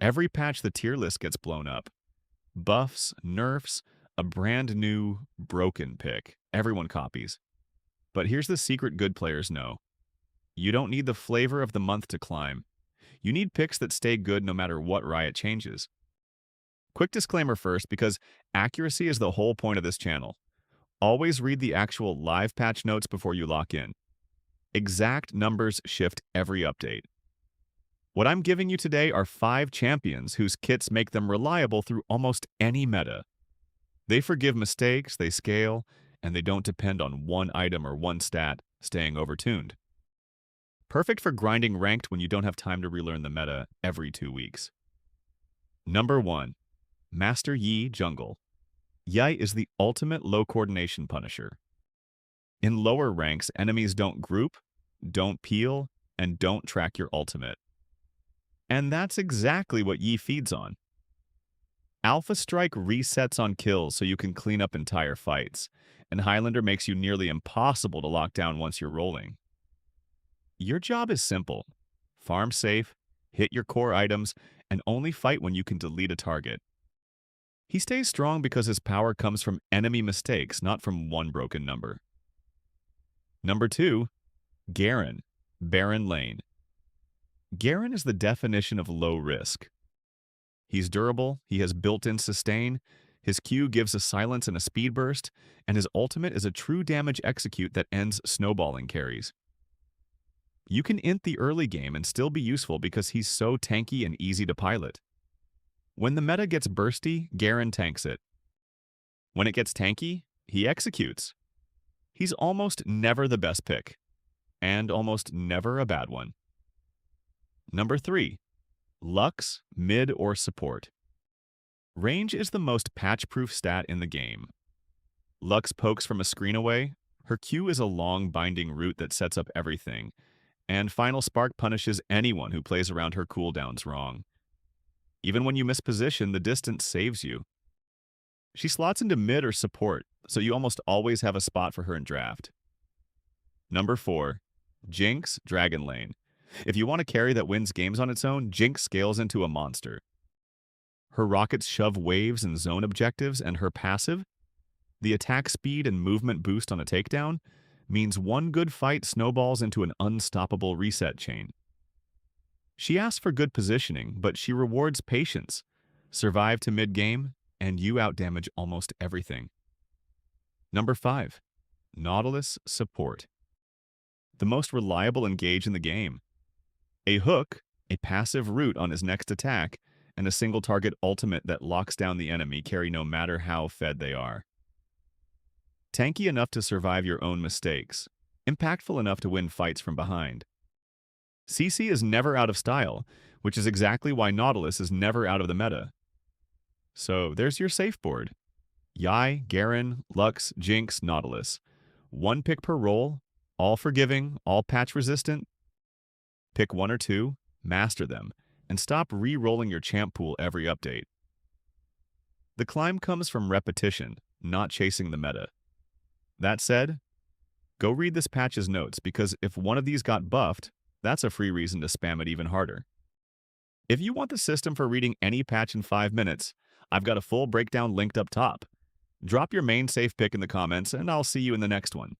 Every patch the tier list gets blown up. Buffs, nerfs, a brand new, broken pick. Everyone copies. But here's the secret good players know. You don't need the flavor of the month to climb. You need picks that stay good no matter what Riot changes. Quick disclaimer first, because accuracy is the whole point of this channel. Always read the actual live patch notes before you lock in. Exact numbers shift every update. What I'm giving you today are 5 champions whose kits make them reliable through almost any meta. They forgive mistakes, they scale, and they don't depend on one item or one stat staying overtuned. Perfect for grinding ranked when you don't have time to relearn the meta every 2 weeks. Number 1. Master Yi Jungle. Yi is the ultimate low-coordination punisher. In lower ranks, enemies don't group, don't peel, and don't track your ultimate. And that's exactly what Yi feeds on. Alpha Strike resets on kills so you can clean up entire fights, and Highlander makes you nearly impossible to lock down once you're rolling. Your job is simple. Farm safe, hit your core items, and only fight when you can delete a target. He stays strong because his power comes from enemy mistakes, not from one broken number. Number 2. Garen, Baron Lane. Garen is the definition of low risk. He's durable, he has built-in sustain, his Q gives a silence and a speed burst, and his ultimate is a true damage execute that ends snowballing carries. You can int the early game and still be useful because he's so tanky and easy to pilot. When the meta gets bursty, Garen tanks it. When it gets tanky, he executes. He's almost never the best pick, and almost never a bad one. Number 3. Lux, mid, or support. Range is the most patch-proof stat in the game. Lux pokes from a screen away, her Q is a long binding route that sets up everything, and Final Spark punishes anyone who plays around her cooldowns wrong. Even when you miss position, the distance saves you. She slots into mid or support, so you almost always have a spot for her in draft. Number 4. Jinx, Dragon Lane. If you want a carry that wins games on its own, Jinx scales into a monster. Her rockets shove waves and zone objectives, and her passive, the attack speed and movement boost on a takedown, means one good fight snowballs into an unstoppable reset chain. She asks for good positioning, but she rewards patience. Survive to mid-game, and you outdamage almost everything. Number 5. Nautilus, support. The most reliable engage in the game. A hook, a passive route on his next attack, and a single target ultimate that locks down the enemy carry no matter how fed they are. Tanky enough to survive your own mistakes, impactful enough to win fights from behind. CC is never out of style, which is exactly why Nautilus is never out of the meta. So there's your safe board. Yi, Garen, Lux, Jinx, Nautilus. 1 pick per role, all forgiving, all patch resistant. Pick 1 or 2, master them, and stop re-rolling your champ pool every update. The climb comes from repetition, not chasing the meta. That said, go read this patch's notes, because if one of these got buffed, that's a free reason to spam it even harder. If you want the system for reading any patch in 5 minutes, I've got a full breakdown linked up top. Drop your main safe pick in the comments, and I'll see you in the next one.